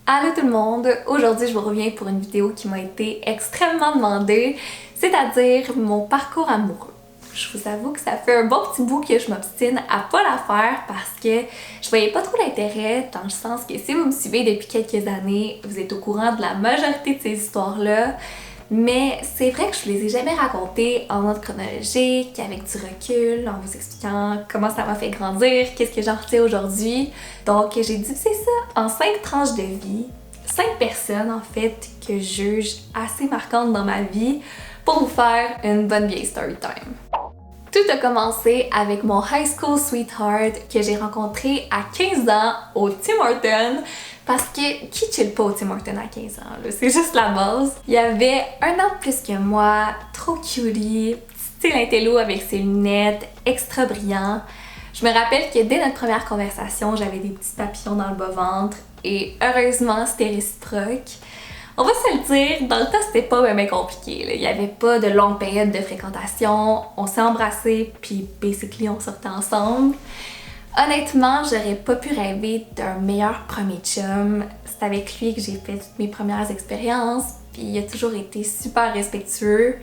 Allô tout le monde! Aujourd'hui, je vous reviens pour une vidéo qui m'a été extrêmement demandée, c'est-à-dire mon parcours amoureux. Je vous avoue que ça fait un bon petit bout que je m'obstine à pas la faire parce que je voyais pas trop l'intérêt, dans le sens que si vous me suivez depuis quelques années, vous êtes au courant de la majorité de ces histoires-là. Mais c'est vrai que je vous les ai jamais racontées en ordre chronologique, avec du recul, en vous expliquant comment ça m'a fait grandir, qu'est-ce que j'en retiens aujourd'hui. Donc j'ai divisé ça en 5 tranches de vie, 5 personnes en fait que je juge assez marquantes dans ma vie pour vous faire une bonne vieille story time. Tout a commencé avec mon high school sweetheart que j'ai rencontré à 15 ans au Tim Hortons. Parce que qui chill pas au Tim Hortons à 15 ans, là? C'est juste la base. Il y avait un an de plus que moi, trop cutie, style intello avec ses lunettes, extra brillant. Je me rappelle que dès notre première conversation, j'avais des petits papillons dans le bas-ventre et heureusement, c'était réciproque. On va se le dire, dans le temps, c'était pas vraiment compliqué, là. Il y avait pas de longue période de fréquentation, on s'est embrassés puis basically on sortait ensemble. Honnêtement, j'aurais pas pu rêver d'un meilleur premier chum. C'est avec lui que j'ai fait toutes mes premières expériences, puis il a toujours été super respectueux.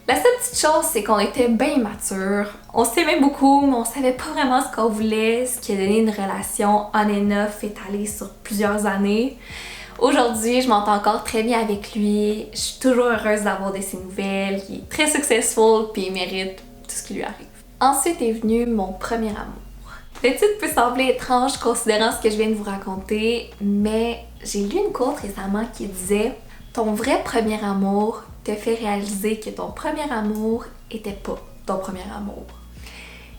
La seule petite chose, c'est qu'on était bien matures. On s'aimait beaucoup, mais on savait pas vraiment ce qu'on voulait, ce qui a donné une relation on and off étalée sur plusieurs années. Aujourd'hui, je m'entends encore très bien avec lui. Je suis toujours heureuse d'avoir de ses nouvelles. Il est très successful, puis il mérite tout ce qui lui arrive. Ensuite est venu mon premier amour. Le titre peut sembler étrange considérant ce que je viens de vous raconter, mais j'ai lu une quote récemment qui disait « Ton vrai premier amour te fait réaliser que ton premier amour était pas ton premier amour. »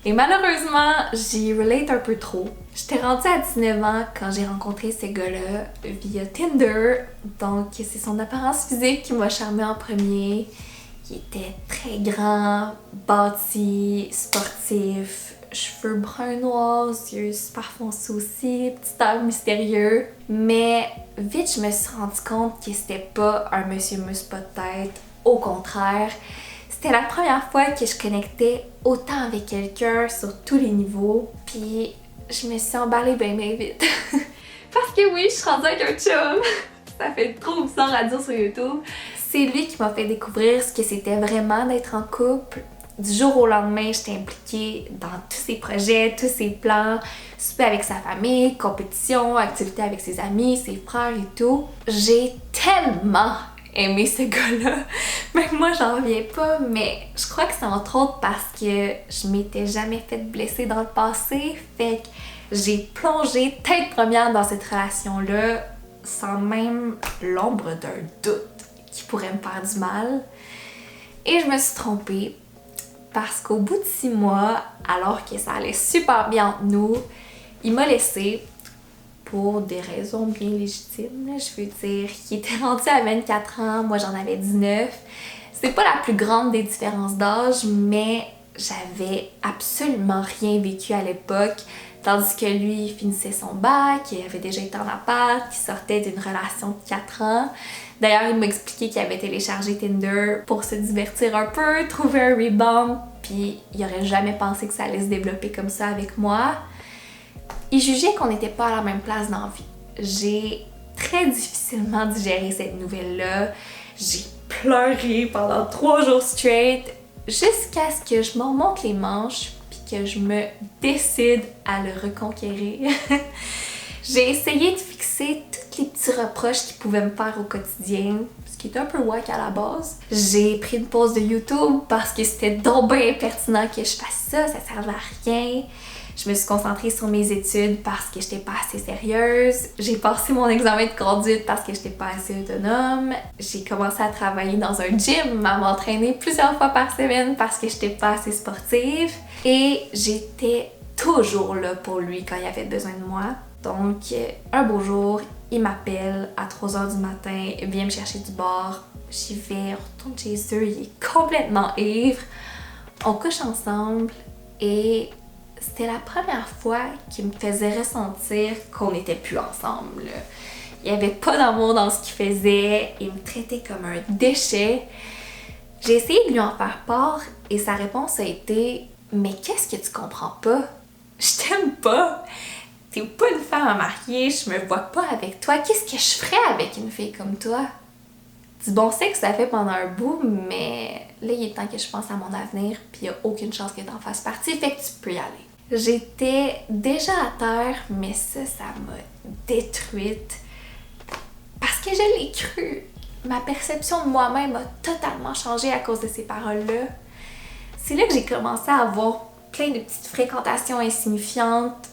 Et malheureusement, j'y relate un peu trop. J'étais rendue à 19 ans quand j'ai rencontré ce gars-là via Tinder, donc c'est son apparence physique qui m'a charmée en premier. Il était très grand, bâti, sportif, cheveux bruns noirs, yeux super foncés aussi, petit air mystérieux. Mais vite, je me suis rendu compte que c'était pas un monsieur mousse pas de tête. Au contraire, c'était la première fois que je connectais autant avec quelqu'un sur tous les niveaux. Puis je me suis emballée bien vite. Parce que oui, je suis rendue avec un chum. Ça fait trop bizarre à dire sur YouTube. C'est lui qui m'a fait découvrir ce que c'était vraiment d'être en couple. Du jour au lendemain, j'étais impliquée dans tous ses projets, tous ses plans, souper avec sa famille, compétition, activités avec ses amis, ses frères et tout. J'ai tellement aimé ce gars-là. Même moi, j'en reviens pas, mais je crois que c'est entre autres parce que je m'étais jamais fait blesser dans le passé. Fait que j'ai plongé tête première dans cette relation-là sans même l'ombre d'un doute qui pourrait me faire du mal. Et je me suis trompée parce qu'au bout de 6 mois, alors que ça allait super bien entre nous, il m'a laissée pour des raisons bien légitimes. Je veux dire, il était rendu à 24 ans, moi j'en avais 19. C'est pas la plus grande des différences d'âge, mais j'avais absolument rien vécu à l'époque. Tandis que lui, il finissait son bac, il avait déjà été en appart, il sortait d'une relation de 4 ans. D'ailleurs, il m'a expliqué qu'il avait téléchargé Tinder pour se divertir un peu, trouver un rebound, puis il aurait jamais pensé que ça allait se développer comme ça avec moi. Il jugeait qu'on n'était pas à la même place dans la vie. J'ai très difficilement digéré cette nouvelle-là. J'ai pleuré pendant 3 jours straight, jusqu'à ce que je m'en remonte les manches que je me décide à le reconquérir. J'ai essayé de fixer tous les petits reproches qu'il pouvait me faire au quotidien, ce qui est un peu wack à la base. J'ai pris une pause de YouTube parce que c'était donc bien impertinent que je fasse ça, ça servait à rien. Je me suis concentrée sur mes études parce que j'étais pas assez sérieuse. J'ai passé mon examen de conduite parce que j'étais pas assez autonome. J'ai commencé à travailler dans un gym, à m'entraîner plusieurs fois par semaine parce que j'étais pas assez sportive. Et j'étais toujours là pour lui quand il avait besoin de moi. Donc, un beau jour, il m'appelle à 3h du matin, vient me chercher du bar. J'y vais, on retourne chez eux, il est complètement ivre. On couche ensemble et c'était la première fois qu'il me faisait ressentir qu'on n'était plus ensemble. Il n'y avait pas d'amour dans ce qu'il faisait, il me traitait comme un déchet. J'ai essayé de lui en faire part et sa réponse a été « Mais qu'est-ce que tu comprends pas? Je t'aime pas! » t'es pas une femme à marier, je me vois pas avec toi. Qu'est-ce que je ferais avec une fille comme toi? Du bon sexe, ça fait pendant un bout, mais là, il est temps que je pense à mon avenir, puis il y a aucune chance que t'en fasses partie, fait que tu peux y aller. J'étais déjà à terre, mais ça m'a détruite. Parce que je l'ai cru. Ma perception de moi-même a totalement changé à cause de ces paroles-là. C'est là que j'ai commencé à avoir plein de petites fréquentations insignifiantes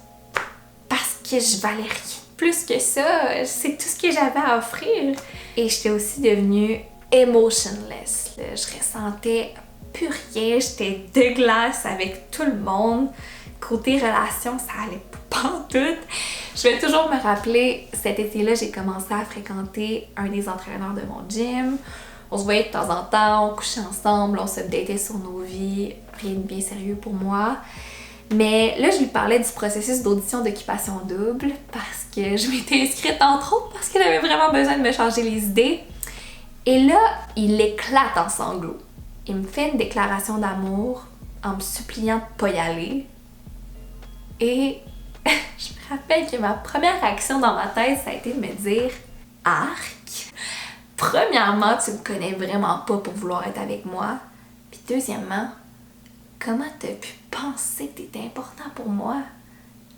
parce que je valais rien de plus que ça. C'est tout ce que j'avais à offrir. Et j'étais aussi devenue emotionless. Là. Je ressentais plus rien. J'étais de glace avec tout le monde. Côté relation, ça allait pas en tout. Je vais toujours me rappeler, cet été-là, j'ai commencé à fréquenter un des entraîneurs de mon gym. On se voyait de temps en temps, on couchait ensemble, on se updatait sur nos vies. Rien de bien sérieux pour moi. Mais là, je lui parlais du processus d'audition d'Occupation Double parce que je m'étais inscrite entre autres parce que j'avais vraiment besoin de me changer les idées. Et là, il éclate en sanglots. Il me fait une déclaration d'amour en me suppliant de pas y aller. Et je me rappelle que ma première réaction dans ma tête, ça a été de me dire « Arc! Premièrement, tu me connais vraiment pas pour vouloir être avec moi. Puis deuxièmement, comment t'as pu penser que t'étais important pour moi?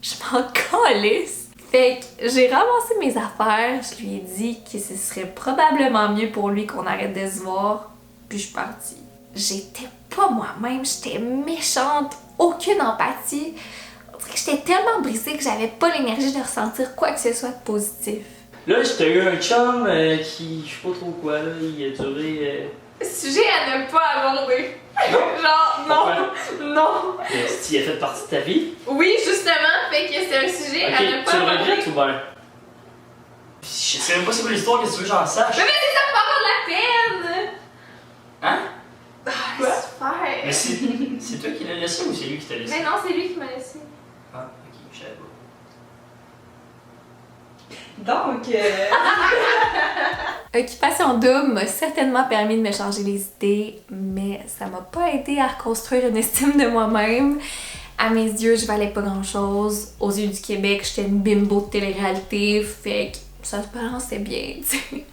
Je m'en calisse! » Fait que j'ai ramassé mes affaires, je lui ai dit que ce serait probablement mieux pour lui qu'on arrête de se voir, puis je suis partie. J'étais pas moi-même, j'étais méchante, aucune empathie. J'étais tellement brisée que j'avais pas l'énergie de ressentir quoi que ce soit de positif. Là, j'ai eu un chum qui, je sais pas trop quoi, là, il a duré... Sujet à ne pas aborder. Non. Genre, non, non. Il a fait partie de ta vie? Oui, justement, fait que c'est un sujet à ne Ok, pas tu le aborder. regrettes ou bien? Je sais même pas c'est quoi l'histoire, qu'est-ce que tu veux que j'en sache? Mais c'est ça, pas avoir de la peine. Hein? Quoi? Super. Mais c'est toi qui l'as laissé ou c'est lui qui t'a laissé? Mais non, c'est lui qui m'a laissé. Ah, ok, je savais pas. Donc, Occupation Double m'a certainement permis de me changer les idées, mais ça m'a pas aidé à reconstruire une estime de moi-même. À mes yeux, je valais pas grand-chose. Aux yeux du Québec, j'étais une bimbo de télé-réalité, fait que ça se balançait bien, tu sais.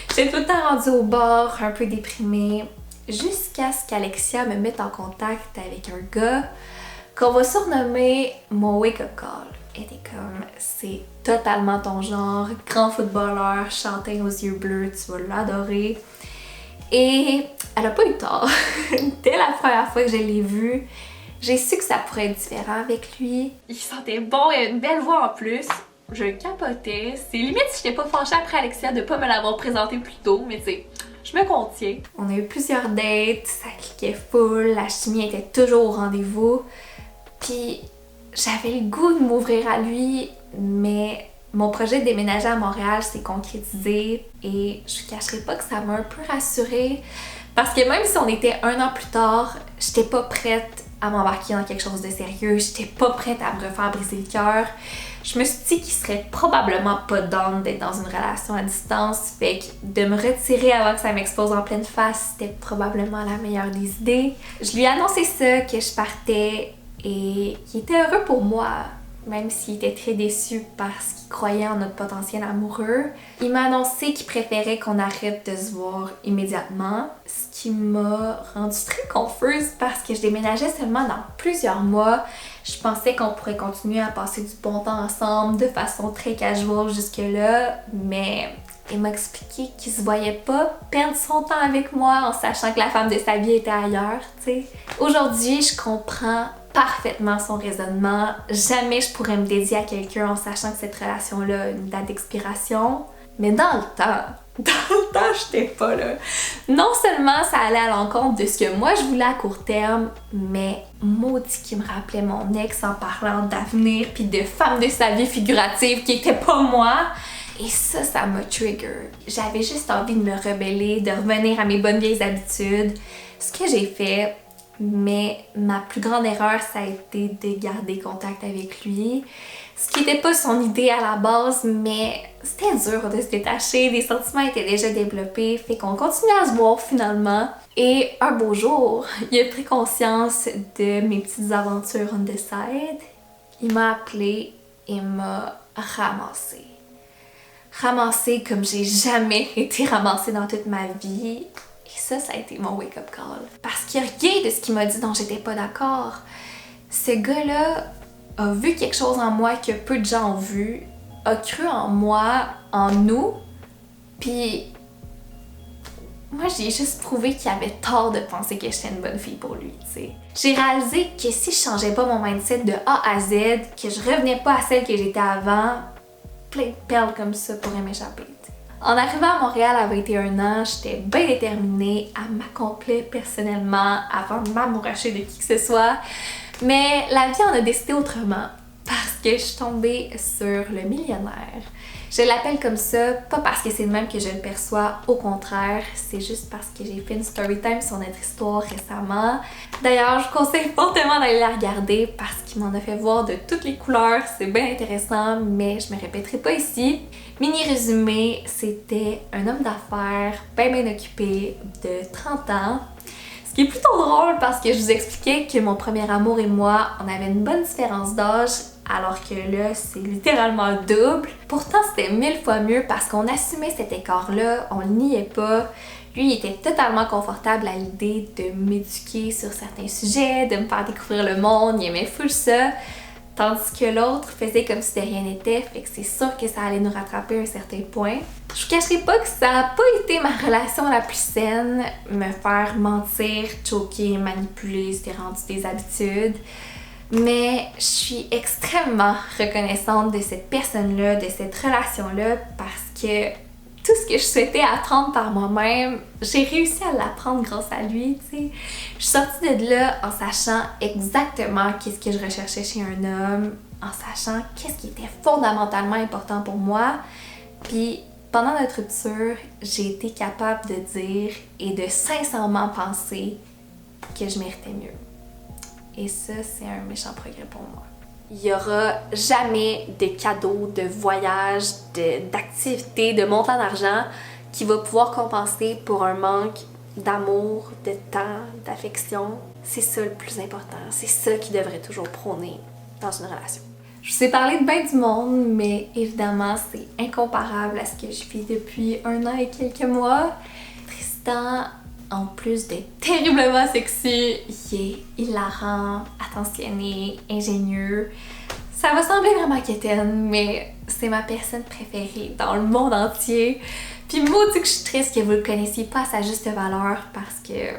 J'étais tout le temps rendue au bord, un peu déprimée, jusqu'à ce qu'Alexia me mette en contact avec un gars qu'on va surnommer mon wake-up call. Elle était comme, c'est totalement ton genre, grand footballeur, chantin aux yeux bleus, tu vas l'adorer. Et elle a pas eu tort. Dès la première fois que je l'ai vu, j'ai su que ça pourrait être différent avec lui. Il sentait bon, il avait une belle voix en plus. Je capotais. C'est limite si j'étais pas fâchée après Alexia de pas me l'avoir présenté plus tôt, mais tu sais, je me contiens. On a eu plusieurs dates, ça cliquait full, la chimie était toujours au rendez-vous. Puis j'avais le goût de m'ouvrir à lui, mais mon projet de déménager à Montréal s'est concrétisé et je ne cacherai pas que ça m'a un peu rassurée parce que même si on était 1 an plus tard, j'étais pas prête à m'embarquer dans quelque chose de sérieux, j'étais pas prête à me refaire briser le cœur. Je me suis dit qu'il serait probablement pas down d'être dans une relation à distance, fait que de me retirer avant que ça m'expose en pleine face, c'était probablement la meilleure des idées. Je lui ai annoncé ça, que je partais et qu'il était heureux pour moi, même s'il était très déçu parce qu'il croyait en notre potentiel amoureux. Il m'a annoncé qu'il préférait qu'on arrête de se voir immédiatement, ce qui m'a rendue très confuse parce que je déménageais seulement dans plusieurs mois. Je pensais qu'on pourrait continuer à passer du bon temps ensemble de façon très casual jusque-là, mais il m'a expliqué qu'il se voyait pas perdre son temps avec moi en sachant que la femme de sa vie était ailleurs, tu sais. Aujourd'hui, je comprends parfaitement son raisonnement. Jamais je pourrais me dédier à quelqu'un en sachant que cette relation-là a une date d'expiration. Mais dans le temps, j'étais pas là. Non seulement ça allait à l'encontre de ce que moi je voulais à court terme, mais maudit qui me rappelait mon ex en parlant d'avenir puis de femme de sa vie figurative qui était pas moi. Et ça m'a trigger. J'avais juste envie de me rebeller, de revenir à mes bonnes vieilles habitudes. Ce que j'ai fait, mais ma plus grande erreur, ça a été de garder contact avec lui. Ce qui n'était pas son idée à la base, mais c'était dur de se détacher, les sentiments étaient déjà développés, fait qu'on continuait à se voir finalement. Et un beau jour, il a pris conscience de mes petites aventures on the side. Il m'a appelé et m'a ramassée. Ramassée comme j'ai jamais été ramassée dans toute ma vie. Et ça a été mon wake-up call. Parce qu'il y a rien de ce qu'il m'a dit dont j'étais pas d'accord. Ce gars-là a vu quelque chose en moi que peu de gens ont vu, a cru en moi, en nous, puis moi j'ai juste prouvé qu'il avait tort de penser que j'étais une bonne fille pour lui, tu sais. J'ai réalisé que si je changeais pas mon mindset de A à Z, que je revenais pas à celle que j'étais avant, plein de perles comme ça pourraient m'échapper. En arrivant à Montréal à 21 ans, j'étais bien déterminée à m'accomplir personnellement, avant de m'amouracher de qui que ce soit. Mais la vie en a décidé autrement parce que je suis tombée sur le millionnaire. Je l'appelle comme ça, pas parce que c'est le même que je le perçois, au contraire, c'est juste parce que j'ai fait une story time sur notre histoire récemment. D'ailleurs, je vous conseille fortement d'aller la regarder parce qu'il m'en a fait voir de toutes les couleurs, c'est bien intéressant, mais je me répéterai pas ici. Mini résumé, c'était un homme d'affaires bien occupé de 30 ans. Ce qui est plutôt drôle parce que je vous expliquais que mon premier amour et moi, on avait une bonne différence d'âge, alors que là, c'est littéralement le double. Pourtant, c'était 1000 fois mieux parce qu'on assumait cet écart-là, on le niait pas. Lui, il était totalement confortable à l'idée de m'éduquer sur certains sujets, de me faire découvrir le monde, il aimait full ça. Tandis que l'autre faisait comme si de rien n'était, fait que c'est sûr que ça allait nous rattraper à un certain point. Je vous cacherai pas que ça n'a pas été ma relation la plus saine, me faire mentir, choquer, manipuler, c'était rendu des habitudes. Mais je suis extrêmement reconnaissante de cette personne-là, de cette relation-là, parce que tout ce que je souhaitais apprendre par moi-même, j'ai réussi à l'apprendre grâce à lui, tu sais. Je suis sortie de là en sachant exactement qu'est-ce que je recherchais chez un homme, en sachant qu'est-ce qui était fondamentalement important pour moi. Puis pendant notre rupture, j'ai été capable de dire et de sincèrement penser que je méritais mieux. Et ça, c'est un méchant progrès pour moi. Il n'y aura jamais de cadeaux, de voyages, d'activités, de montant d'argent qui va pouvoir compenser pour un manque d'amour, de temps, d'affection. C'est ça le plus important. C'est ça qui devrait toujours prôner dans une relation. Je vous ai parlé de bien du monde, mais évidemment, c'est incomparable à ce que je vis depuis 1 an et quelques mois. Tristan, en plus d'être terriblement sexy, il est hilarant, attentionné, ingénieux. Ça va sembler vraiment quétaine, mais c'est ma personne préférée dans le monde entier. Puis maudit que je suis triste que vous le connaissiez pas à sa juste valeur parce que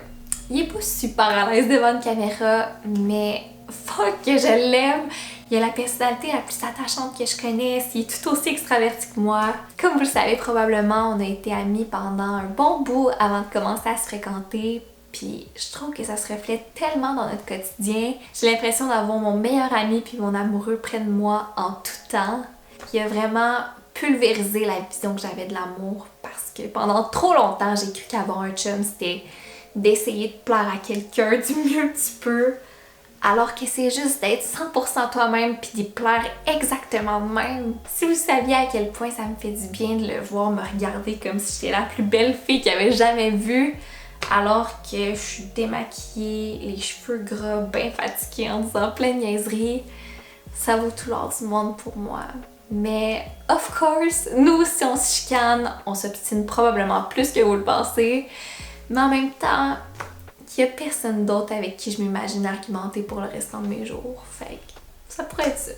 il est pas super à l'aise devant une caméra, mais fuck que je l'aime. Il a la personnalité la plus attachante que je connaisse, il est tout aussi extraverti que moi. Comme vous le savez probablement, on a été amis pendant un bon bout avant de commencer à se fréquenter. Puis je trouve que ça se reflète tellement dans notre quotidien. J'ai l'impression d'avoir mon meilleur ami puis mon amoureux près de moi en tout temps. Il a vraiment pulvérisé la vision que j'avais de l'amour parce que pendant trop longtemps, j'ai cru qu'avoir un chum, c'était d'essayer de plaire à quelqu'un du mieux que tu peux. Alors que c'est juste d'être 100% toi-même puis d'y plaire exactement de même. Si vous saviez à quel point ça me fait du bien de le voir me regarder comme si j'étais la plus belle fille qu'il avait jamais vue, alors que je suis démaquillée, les cheveux gras, bien fatiguée en disant plein de niaiseries, ça vaut tout l'or du monde pour moi. Mais of course, nous aussi on se chicane, on s'obstine probablement plus que vous le pensez, mais en même temps, il n'y a personne d'autre avec qui je m'imagine argumenter pour le restant de mes jours. Fait que ça pourrait être ça.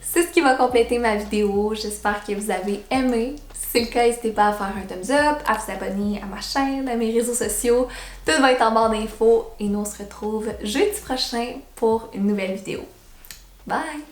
C'est ce qui va compléter ma vidéo. J'espère que vous avez aimé. Si c'est le cas, n'hésitez pas à faire un thumbs up, à vous abonner à ma chaîne, à mes réseaux sociaux. Tout va être en barre d'infos et nous on se retrouve jeudi prochain pour une nouvelle vidéo. Bye!